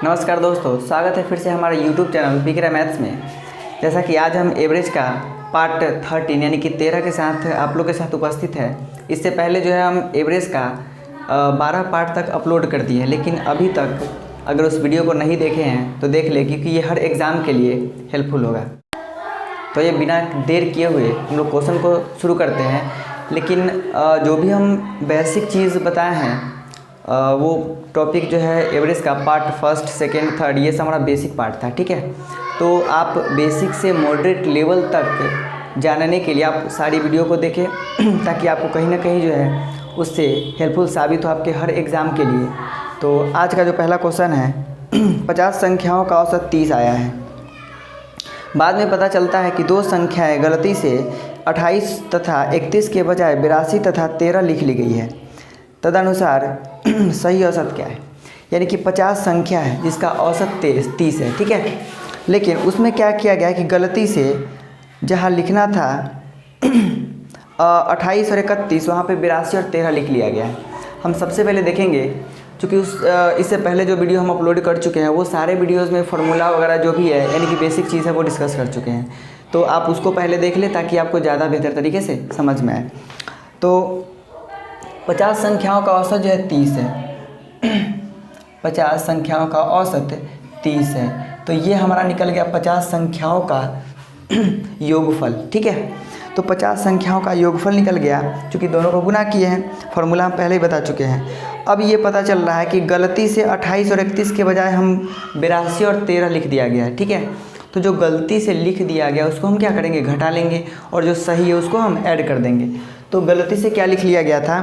नमस्कार दोस्तों, स्वागत है फिर से हमारे YouTube चैनल बिकरा मैथ्स में। जैसा कि आज हम एवरेज का पार्ट 13 यानी कि 13 के साथ आप लोग के साथ उपस्थित है। इससे पहले जो है हम एवरेज का 12 पार्ट तक अपलोड कर दिए हैं, लेकिन अभी तक अगर उस वीडियो को नहीं देखे हैं तो देख ले, क्योंकि ये हर एग्ज़ाम के लिए हेल्पफुल होगा। तो ये बिना देर किए हुए हम लोग क्वेश्चन को शुरू करते हैं। लेकिन जो भी हम बेसिक चीज़ बताए हैं वो टॉपिक जो है एवरेज का पार्ट 1, 2, 3 ये सब हमारा बेसिक पार्ट था, ठीक है। तो आप बेसिक से मॉडरेट लेवल तक जानने के लिए आप सारी वीडियो को देखें ताकि आपको कहीं ना कहीं जो है उससे हेल्पफुल साबित हो आपके हर एग्ज़ाम के लिए। तो आज का जो पहला क्वेश्चन है 50 संख्याओं का औसत 30 आया है। बाद में पता चलता है कि दो संख्याएं गलती से 28 तथा 31 के बजाय 82 तथा 13 लिख ली गई है। तदनुसार सही औसत क्या है। यानी कि 50 संख्या है जिसका औसत 30 है, ठीक है। लेकिन उसमें क्या किया गया है कि गलती से जहाँ लिखना था 28 और 31 वहाँ पे 82 और 13 लिख लिया गया है। हम सबसे पहले देखेंगे, चूँकि इससे पहले जो वीडियो हम अपलोड कर चुके हैं वो सारे वीडियोज़ में फार्मूला वगैरह जो भी है यानी कि बेसिक चीज़ है वो डिस्कस कर चुके हैं। तो आप उसको पहले देख लें ताकि आपको ज़्यादा बेहतर तरीके से समझ में आए। तो 50 संख्याओं का औसत जो है 30 है। 50 संख्याओं का औसत 30 है। तो ये हमारा निकल गया 50 संख्याओं का योगफल, ठीक है। तो 50 संख्याओं का योगफल निकल गया, क्योंकि दोनों को गुना किए हैं। फॉर्मूला हम पहले ही बता चुके हैं। अब ये पता चल रहा है कि गलती से 28 और 31 के बजाय हम 82 और 13 लिख दिया गया है, ठीक है। तो जो गलती से लिख दिया गया उसको हम क्या करेंगे, घटा लेंगे, और जो सही है उसको हम ऐड कर देंगे। तो गलती से क्या लिख लिया गया था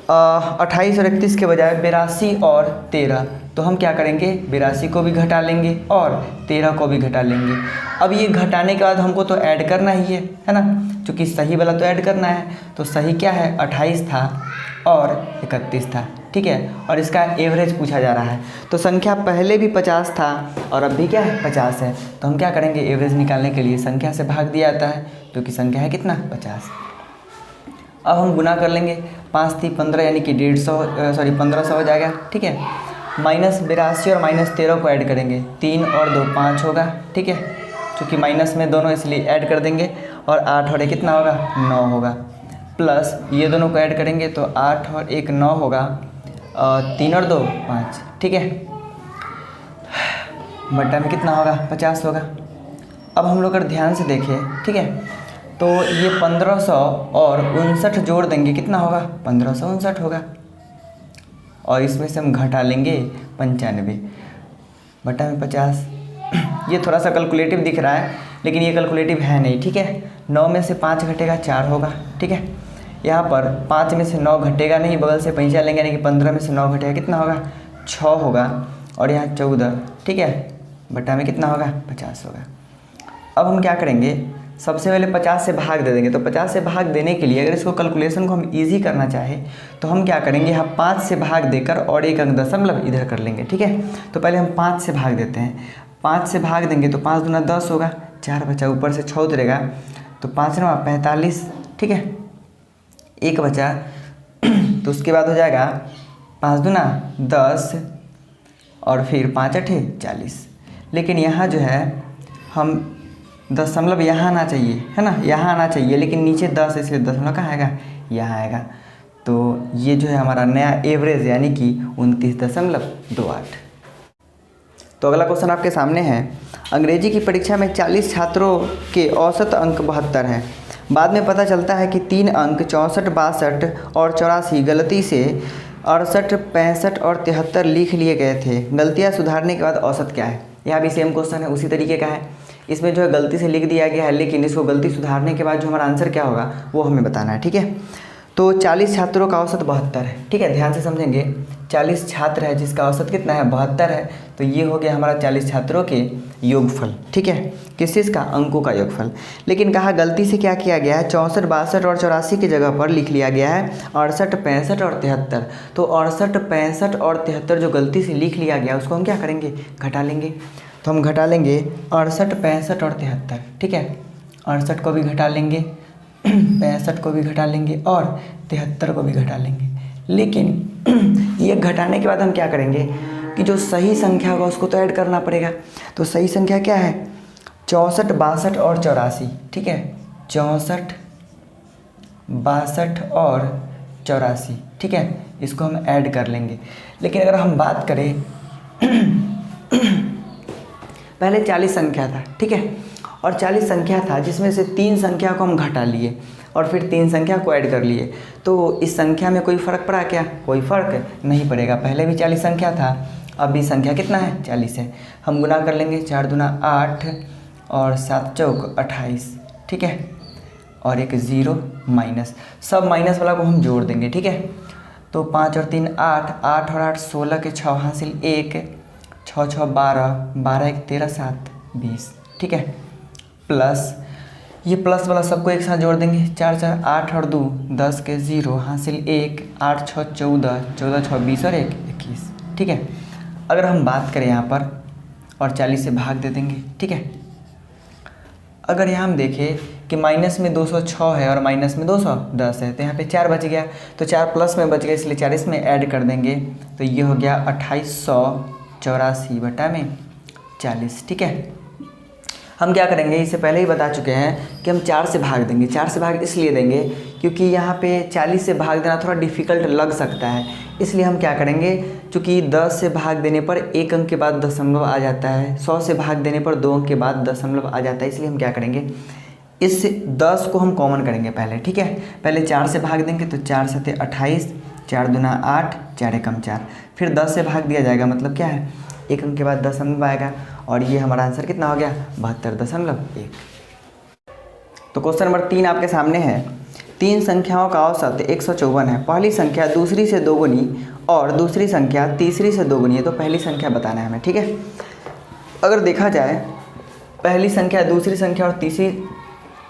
28 और 31 के बजाय 82 और 13। तो हम क्या करेंगे, 82 को भी घटा लेंगे और 13 को भी घटा लेंगे। अब ये घटाने के बाद हमको तो ऐड करना ही है ना, क्योंकि सही वाला तो ऐड करना है। तो सही क्या है, 28 था और 31 था, ठीक है। और इसका एवरेज पूछा जा रहा है। तो संख्या पहले भी 50 था और अब भी क्या है 50 है। तो हम क्या करेंगे, एवरेज निकालने के लिए संख्या से भाग दिया जाता है, जो कि संख्या है कितना 50। अब हम गुना कर लेंगे, 5 × 3 = 15 यानी कि 1500 हो जाएगा, ठीक है। माइनस 82 और माइनस 13 को ऐड करेंगे, 3 और 2 5 होगा, ठीक है। क्योंकि माइनस में दोनों इसलिए ऐड कर देंगे, और 8 और 1 कितना होगा 9 होगा। प्लस ये दोनों को ऐड करेंगे तो 8 और 1 9 होगा, 3 और 2 5, ठीक है। बटा में कितना होगा 50 होगा। अब हम लोग अगर ध्यान से देखें, ठीक है, तो ये 1500 और 59 जोड़ देंगे, कितना होगा 1559 होगा। और इसमें से हम घटा लेंगे 95 बटा में 50। ये थोड़ा सा कैलकुलेटिव दिख रहा है, लेकिन ये कैलकुलेटिव है नहीं, ठीक है। 9 में से 5 घटेगा 4 होगा, ठीक है। यहाँ पर 5 में से 9 घटेगा नहीं, बगल से पैंचा लेंगे, यानी कि 15 में से 9 घटेगा, कितना होगा 6 होगा। और यहाँ 14, ठीक है, बटा में कितना होगा 50 होगा। अब हम क्या करेंगे, सबसे पहले 50 से भाग दे देंगे। तो 50 से भाग देने के लिए अगर इसको कैलकुलेशन को हम इजी करना चाहें तो हम क्या करेंगे, यहाँ 5 से भाग देकर और एक अंक दशमलव इधर कर लेंगे, ठीक है। तो पहले हम 5 से भाग देते हैं। 5 से भाग देंगे तो 5 दूना 10 होगा, 4 बचा, ऊपर से 6 उतरेगा, तो 5 9 45, ठीक है। 1 बचा, तो उसके बाद हो जाएगा 5 दूना 10 और फिर 5 8 40। लेकिन यहाँ जो है हम दशमलव यहाँ आना चाहिए, है ना, यहाँ आना चाहिए, लेकिन नीचे 10 इसलिए दशमलव कहाँ आएगा, यहाँ आएगा। तो ये जो है हमारा नया एवरेज यानी कि 29.28। तो अगला क्वेश्चन आपके सामने है। अंग्रेजी की परीक्षा में 40 छात्रों के औसत अंक 72 हैं। बाद में पता चलता है कि 3 अंक 64, 62 और 84 गलती से 68, 65 और 73 लिख लिए गए थे। गलतियाँ सुधारने के बाद औसत क्या है। यहाँ भी सेम क्वेश्चन है, उसी तरीके का है। इसमें जो है गलती से लिख दिया गया है, लेकिन इसको गलती सुधारने के बाद जो हमारा आंसर क्या होगा वो हमें बताना है, ठीक है। तो 40 छात्रों का औसत 72 है, ठीक है। ध्यान से समझेंगे, 40 छात्र है जिसका औसत कितना है 72 है। तो ये हो गया हमारा 40 छात्रों के योगफल, ठीक है। किस चीज़ का, अंकों का योगफल। लेकिन कहा गलती से क्या किया गया है, 64, 62 और 84 की जगह पर लिख लिया गया है 68, 65 और 73। तो 68, 65 और 73 जो गलती से लिख लिया गया उसको हम क्या करेंगे, घटा लेंगे। तो हम घटा लेंगे 68, 65 और 73, ठीक है। 68 को भी घटा लेंगे, 65 को भी घटा लेंगे और 73 को भी घटा लेंगे। लेकिन ये घटाने के बाद हम क्या करेंगे, कि जो सही संख्या होगा उसको तो ऐड करना पड़ेगा। तो सही संख्या क्या है? 64, 62 और 84, ठीक है, 64, 62 और 84, ठीक है, इसको हम ऐड कर लेंगे। लेकिन अगर हम बात करें पहले 40 संख्या था, ठीक है, और 40 संख्या था जिसमें से 3 संख्या को हम घटा लिए और फिर 3 संख्या को ऐड कर लिए, तो इस संख्या में कोई फ़र्क पड़ा क्या? कोई फ़र्क नहीं पड़ेगा। पहले भी 40 संख्या था, अब भी संख्या कितना है? 40 है। हम गुना कर लेंगे, 4 दूना 8 और 7 चौक 28, ठीक है, और एक ज़ीरो माइनस, सब माइनस वाला को हम जोड़ देंगे, ठीक है। तो 5 और 3 8, 8 और 8 16 के 6 हासिल 1, 6 6 12, 12 1 13 7 20, ठीक है, प्लस ये प्लस वाला सबको एक साथ जोड़ देंगे, 4 4 8 और 2 10 के 0 हासिल 1, 8 6 14, 14 6 20 और 1 21, ठीक है। अगर हम बात करें यहाँ पर और 40 से भाग दे देंगे, ठीक है। अगर यहाँ हम देखें कि माइनस में 206 है और माइनस में 210 है, तो यहाँ पे 4 बच गया, तो 4 प्लस में बच गया, इसलिए 40 में ऐड कर देंगे, तो ये हो गया 2884 बटा में 40, ठीक है। हम क्या करेंगे, इससे पहले ही बता चुके हैं कि हम 4 से भाग देंगे। 4 से भाग इसलिए देंगे क्योंकि यहाँ पे 40 से भाग देना थोड़ा डिफ़िकल्ट लग सकता है, इसलिए हम क्या करेंगे, चूँकि 10 से भाग देने पर 1 अंक के बाद दशमलव आ जाता है, 100 से भाग देने पर 2 अंक के बाद दशमलव आ जाता है, इसलिए हम क्या करेंगे, इस 10 को हम कॉमन करेंगे पहले, ठीक है। पहले 4 से भाग देंगे, तो 4 7 28, 4 दूना 8, 4 एकम 4, फिर 10 से भाग दिया जाएगा, मतलब क्या है, 1 अंक के बाद दशमलव आएगा, और ये हमारा आंसर कितना हो गया, 72.1। तो क्वेश्चन नंबर 3 आपके सामने है। 3 संख्याओं का औसत 154 है। पहली संख्या दूसरी से दोगुनी और दूसरी संख्या तीसरी से दोगुनी है, तो पहली संख्या बताना है हमें, ठीक है। अगर देखा जाए, पहली संख्या, दूसरी संख्या और तीसरी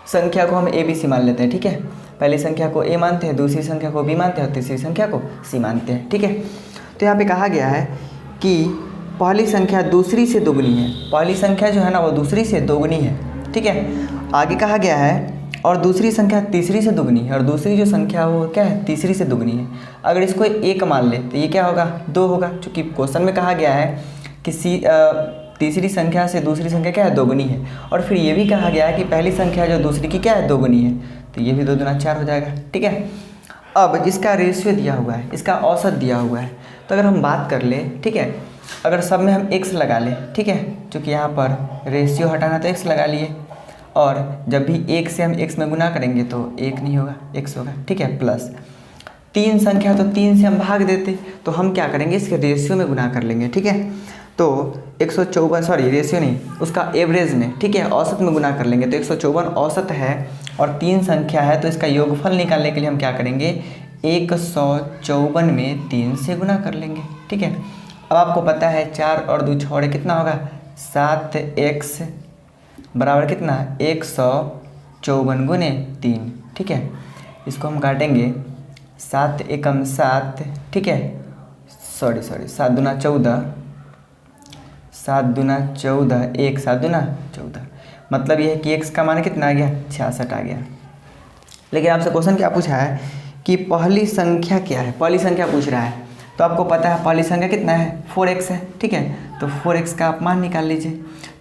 संख्या को हम ABC मान लेते हैं, ठीक है। पहली संख्या को A मानते हैं, दूसरी संख्या को B मानते हैं और तीसरी संख्या को C मानते हैं, ठीक है। तो यहाँ पे कहा गया है कि पहली संख्या दूसरी से दोगुनी है। पहली संख्या जो है ना वो दूसरी से दोगुनी है, ठीक है। आगे कहा गया है और दूसरी संख्या तीसरी से दोगुनी है, और दूसरी जो संख्या वो क्या है, तीसरी से दोगुनी है। अगर इसको 1 मान ले तो ये क्या होगा, 2 होगा, क्योंकि क्वेश्चन में कहा गया है कि तीसरी संख्या से दूसरी संख्या क्या है, दोगुनी है। और फिर ये भी कहा गया है कि पहली संख्या जो दूसरी की क्या है, दोगुनी है, तो ये भी 2 दूना 4 हो जाएगा, ठीक है। अब इसका रेशियो दिया हुआ है, इसका औसत दिया हुआ है, तो अगर हम बात कर ले, ठीक है, अगर सब में हम x लगा लें, ठीक है, क्योंकि यहाँ पर रेशियो हटाना तो x लगा लिए, और जब भी 1 से हम x में गुना करेंगे तो 1 नहीं होगा, x होगा, ठीक है, प्लस 3 संख्या तो 3 से हम भाग देते, तो हम क्या करेंगे, इसके रेशियो में गुना कर लेंगे, ठीक है। तो 154, सॉरी रेशियो नहीं, उसका एवरेज में, ठीक है, औसत में गुना कर लेंगे, तो 154 औसत है और 3 संख्या है, तो इसका योगफल निकालने के लिए हम क्या करेंगे, 154 में 3 से गुना कर लेंगे, ठीक है। अब आपको पता है 4 और 2 छोड़े कितना होगा, 7x बराबर कितना, 154 गुने 3, ठीक है। इसको हम काटेंगे, 7 एकम 7, ठीक है, सॉरी 7 दूना 14, 7 दूना 14, 1 7 दूना 14, मतलब ये है कि x का मान कितना आ गया, 66 आ गया। लेकिन आपसे क्वेश्चन क्या पूछा है कि पहली संख्या क्या है, पहली संख्या पूछ रहा है, तो आपको पता है पहली संख्या कितना है, 4x है, ठीक है। तो 4x का आप मान निकाल लीजिए,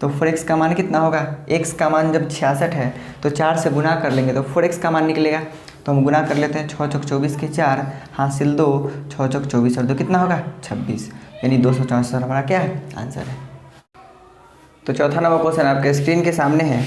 तो 4x का मान कितना होगा, x का मान जब 66 है तो 4 से गुना कर लेंगे तो 4x का मान निकलेगा, तो हम गुना कर लेते हैं, 6 चौक 24 के 4 हासिल 2, 6 चौक 24 और 2 कितना होगा, 26, यानी 264 हमारा क्या है, आंसर है। तो चौथा नंबर क्वेश्चन आपके स्क्रीन के सामने है।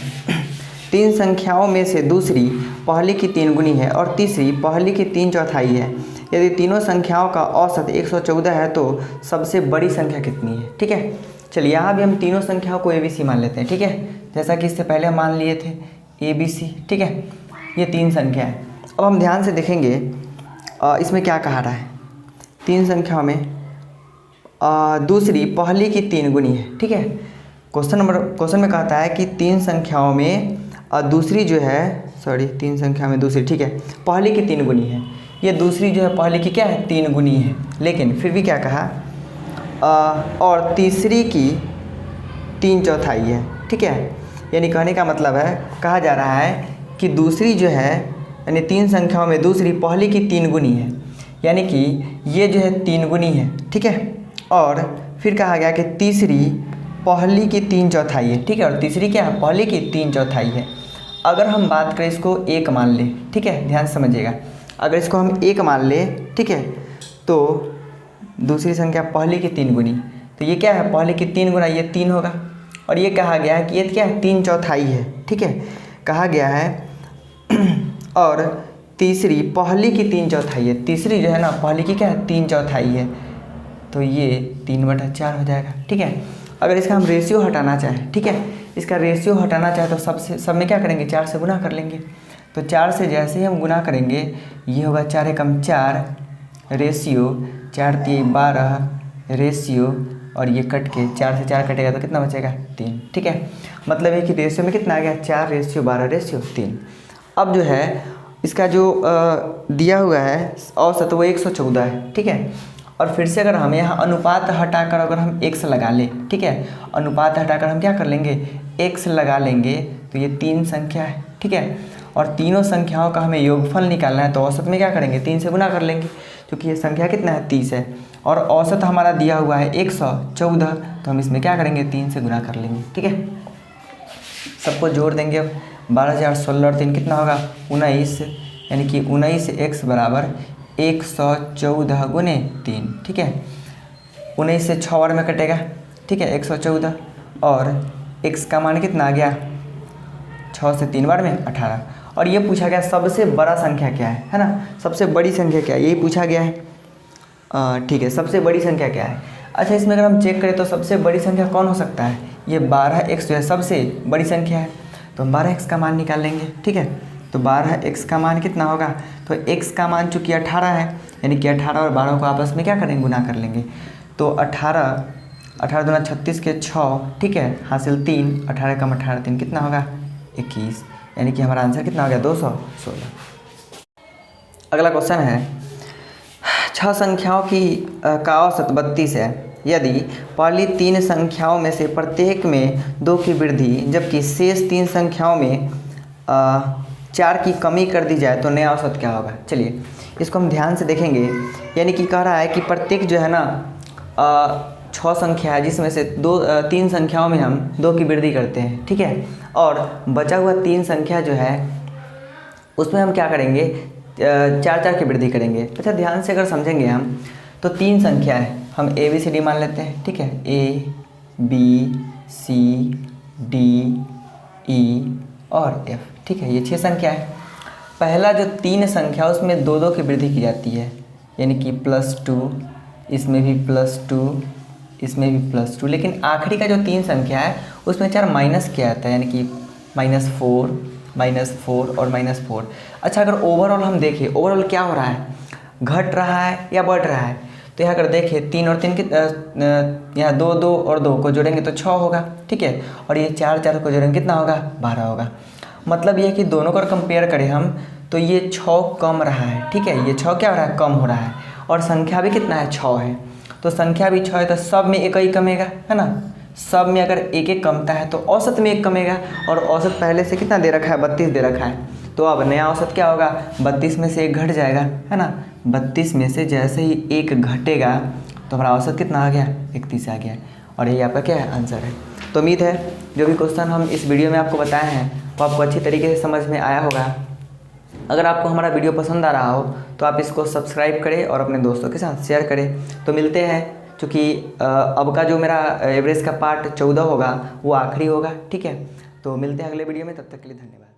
3 संख्याओं में से दूसरी पहली की 3 गुनी है और तीसरी पहली की 3 चौथाई है। यदि तीनों संख्याओं का औसत 114 है तो सबसे बड़ी संख्या कितनी है, ठीक है। चलिए यहाँ भी हम तीनों संख्याओं को ABC मान लेते हैं, ठीक है, जैसा कि इससे पहले हम मान लिए थे ABC, ठीक है। ये 3 संख्या है। अब हम ध्यान से देखेंगे इसमें क्या कहा रहा है, 3 संख्याओं में दूसरी पहली की 3 गुनी है, ठीक है। क्वेश्चन में कहता है कि 3 संख्याओं में दूसरी जो है, सॉरी 3 संख्या में दूसरी, ठीक है, पहली की 3 गुनी है। ये दूसरी जो है पहली की क्या है, 3 गुनी है, लेकिन फिर भी क्या कहा, और तीसरी की 3 चौथाई है, ठीक है। यानी कहने का मतलब है, कहा जा रहा है कि दूसरी जो है, यानी 3 संख्याओं में दूसरी पहली की 3 गुनी है, यानी कि ये जो है 3 गुनी है, ठीक है। और फिर कहा गया कि तीसरी पहली की 3/4 है, ठीक है, और तीसरी क्या है, पहली की 3/4 है। अगर हम बात करें इसको 1 मान ले, ठीक है, ध्यान से समझिएगा, अगर इसको हम 1 मान ले, ठीक है, तो दूसरी संख्या पहली की 3 गुनी, तो ये क्या है, पहली की 3 गुना ये 3 होगा। और ये कहा गया है कि ये क्या है, 3/4 है, ठीक है, कहा गया है। और तीसरी पहली की 3/4 है, तीसरी जो है ना पहली की क्या है, 3/4 है, तो ये 3/4 हो जाएगा, ठीक है। अगर इसका हम रेशियो हटाना चाहें, ठीक है, इसका रेशियो हटाना चाहे तो सब में क्या करेंगे, 4 से गुना कर लेंगे। तो 4 से जैसे ही हम गुना करेंगे ये होगा 4 एकम 4 रेशियो 4 3 12 रेशियो, और ये कट के 4 से 4 कटेगा तो कितना बचेगा, 3, ठीक है। मतलब है कि रेशियो में कितना आ गया, 4 रेशियो 12 रेशियो 3। अब जो है इसका जो दिया हुआ है औसत वो 114 है, ठीक है। और फिर से अगर हम यहाँ अनुपात हटाकर अगर हम x लगा लें, ठीक है, अनुपात हटाकर हम क्या कर लेंगे, x लगा लेंगे, तो ये 3 संख्या है, ठीक है। और तीनों संख्याओं का हमें योगफल निकालना है, तो औसत में क्या करेंगे, 3 से गुना कर लेंगे, क्योंकि ये संख्या कितना है, 30 है, और औसत हमारा दिया हुआ है 114, तो हम इसमें क्या करेंगे, 3 से गुना कर लेंगे, ठीक है। सबको जोड़ देंगे अब, 12 4 16 और 3 कितना होगा, 19, यानी कि 19x बराबर 114 गुने 3, ठीक है। 19 से 6 बार में कटेगा, ठीक है, 114, और x का मान कितना आ गया, 6 से 3 बार में 18। और ये पूछा गया सबसे बड़ा संख्या क्या है ना, सबसे बड़ी संख्या क्या है, यही पूछा गया है, ठीक है, सबसे बड़ी संख्या क्या है। अच्छा, इसमें अगर हम चेक करें तो सबसे बड़ी संख्या कौन हो सकता है, ये 12x जो है सबसे बड़ी संख्या है, तो हम 12x का मान निकाल लेंगे, ठीक है। तो 12x का मान कितना होगा, तो x का मान चूँकि 18 है, यानी कि 18 और 12 को आपस में क्या करेंगे, गुना कर लेंगे। तो 18 दूना 36 के 6, ठीक है, हासिल 3, 18 कम 18 3 कितना होगा, 21, यानी कि हमारा आंसर कितना हो गया, 216। अगला क्वेश्चन है, 6 संख्याओं का औसत 32 है, यदि पहली 3 संख्याओं में से प्रत्येक में 2 की वृद्धि जबकि शेष 3 संख्याओं में 4 की कमी कर दी जाए तो नया औसत क्या होगा। चलिए इसको हम ध्यान से देखेंगे, यानी कि कह रहा है कि प्रत्येक जो है ना 6 संख्या है जिसमें से 3 संख्याओं में हम 2 की वृद्धि करते हैं, ठीक है, और बचा हुआ 3 संख्या जो है उसमें हम क्या करेंगे, 4 की वृद्धि करेंगे। अच्छा, ध्यान से अगर समझेंगे हम तो 3 संख्या है, हम ABCD मान लेते हैं, ठीक है, ABCD E और F, ठीक है, ये 6 संख्या है। पहला जो 3 संख्या उसमें 2 की वृद्धि की जाती है, यानी कि +2, इसमें भी +2, इसमें भी +2, लेकिन आखिरी का जो 3 संख्या है उसमें 4 माइनस किया जाता है, यानी कि -4 और -4। अच्छा, अगर ओवरऑल हम देखें, ओवरऑल क्या हो रहा है, घट रहा है या बढ़ रहा है, तो यहाँ अगर देखें 3 और 3 यहाँ 2 और 2 को जोड़ेंगे तो 6 होगा, ठीक है, और ये 4 को जोड़ेंगे कितना होगा, 12 होगा। मतलब ये कि दोनों को कंपेयर करें हम तो ये 6 कम रहा है, ठीक है, ये 6 क्या हो रहा है, कम हो रहा है, और संख्या भी कितना है, 6 है, तो संख्या भी 6 है, तो सब में एक ही कमेगा, है ना, सब में अगर एक कमता है तो औसत में 1 कमेगा, और औसत पहले से कितना दे रखा है, 32 दे रखा है, तो अब नया औसत क्या होगा, 32 में से 1 घट जाएगा, है ना, 32 में से जैसे ही 1 घटेगा तो हमारा औसत कितना आ गया, 31 आ गया, और यही आपका क्या है, आंसर है। तो उम्मीद है जो भी क्वेश्चन हम इस वीडियो में आपको बताए हैं वो आपको अच्छी तरीके से समझ में आया होगा। अगर आपको हमारा वीडियो पसंद आ रहा हो तो आप इसको सब्सक्राइब करें और अपने दोस्तों के साथ शेयर करें। तो मिलते हैं, क्योंकि अब का जो मेरा एवरेज का पार्ट 14 होगा वो आखिरी होगा, ठीक है। तो मिलते हैं अगले वीडियो में, तब तक के लिए धन्यवाद।